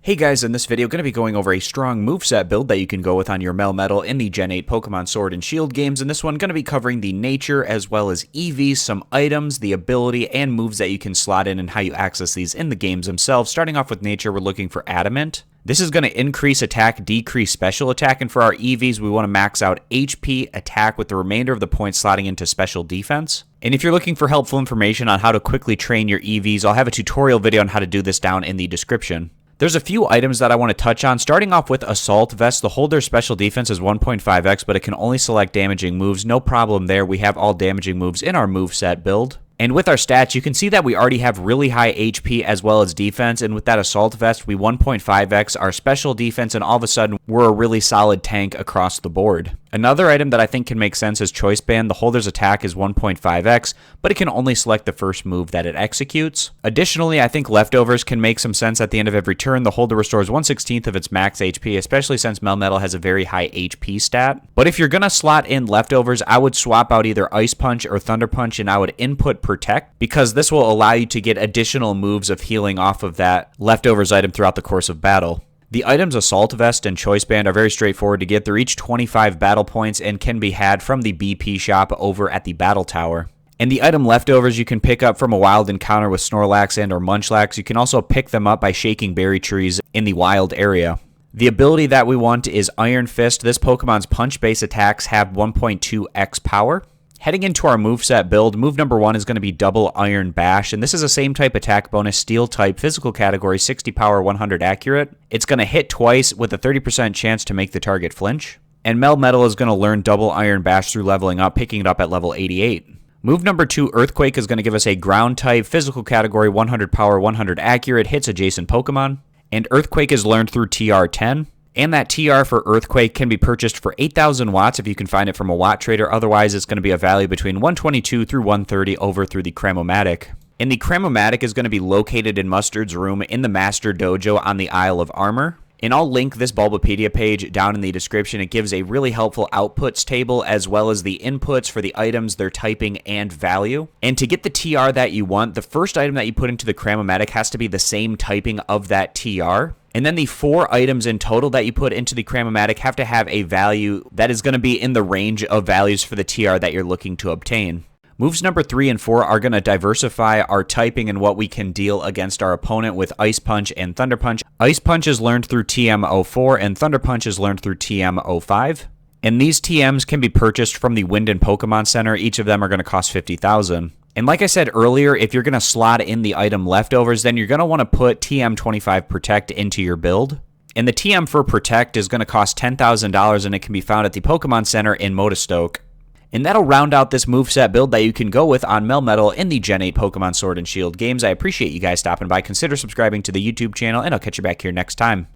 Hey guys, in this video, going to be going over a strong moveset build that you can go with on your Melmetal in the Gen 8 Pokemon Sword and Shield games. In this one, going to be covering the nature as well as EVs, some items, the ability, and moves that you can slot in and how you access these in the games themselves. Starting off with nature, we're looking for Adamant. This is going to increase attack, decrease special attack, and for our EVs, we want to max out HP attack with the remainder of the points slotting into special defense. And if you're looking for helpful information on how to quickly train your EVs, I'll have a tutorial video on how to do this down in the description. There's a few items that I want to touch on, starting off with Assault Vest. The holder's special defense is 1.5x, but it can only select damaging moves. No problem there. We have all damaging moves in our moveset build. And with our stats, you can see that we already have really high HP as well as defense, and with that Assault Vest, we 1.5x our special defense, and all of a sudden, we're a really solid tank across the board. Another item that I think can make sense is Choice Band. The holder's attack is 1.5x, but it can only select the first move that it executes. Additionally, I think Leftovers can make some sense at the end of every turn. The holder restores 1/16 of its max HP, especially since Melmetal has a very high HP stat. But if you're going to slot in Leftovers, I would swap out either Ice Punch or Thunder Punch, and I would input Protect, because this will allow you to get additional moves of healing off of that Leftovers item throughout the course of battle. The items Assault Vest and Choice Band are very straightforward to get. They're each 25 battle points and can be had from the BP shop over at the Battle Tower. And the item Leftovers you can pick up from a wild encounter with Snorlax and or Munchlax. You can also pick them up by shaking berry trees in the wild area. The ability that we want is Iron Fist. This Pokemon's punch-based attacks have 1.2x power. Heading into our moveset build, move number 1 is going to be Double Iron Bash, and this is the same type attack bonus, Steel type, physical category, 60 power, 100 accurate. It's going to hit twice with a 30% chance to make the target flinch. And Melmetal is going to learn Double Iron Bash through leveling up, picking it up at level 88. Move number 2, Earthquake, is going to give us a ground type, physical category, 100 power, 100 accurate, hits adjacent Pokemon. And Earthquake is learned through TR10. And that TR for Earthquake can be purchased for 8,000 watts if you can find it from a watt trader. Otherwise, it's going to be a value between 122 through 130 over through the Cramomatic. And the Cramomatic is going to be located in Mustard's room in the Master Dojo on the Isle of Armor. And I'll link this Bulbapedia page down in the description. It gives a really helpful outputs table as well as the inputs for the items, their typing, and value. And to get the TR that you want, the first item that you put into the Cramomatic has to be the same typing of that TR. And then the 4 items in total that you put into the Cramomatic have to have a value that is going to be in the range of values for the TR that you're looking to obtain. Moves number 3 and 4 are going to diversify our typing and what we can deal against our opponent with Ice Punch and Thunder Punch. Ice Punch is learned through TM04 and Thunder Punch is learned through TM05. And these TMs can be purchased from the Winden Pokemon Center. Each of them are going to cost 50,000. And like I said earlier, if you're going to slot in the item Leftovers, then you're going to want to put TM25 Protect into your build. And the TM for Protect is going to cost $10,000, and it can be found at the Pokemon Center in Modestoke. And that'll round out this moveset build that you can go with on Melmetal in the Gen 8 Pokemon Sword and Shield games. I appreciate you guys stopping by. Consider subscribing to the YouTube channel, and I'll catch you back here next time.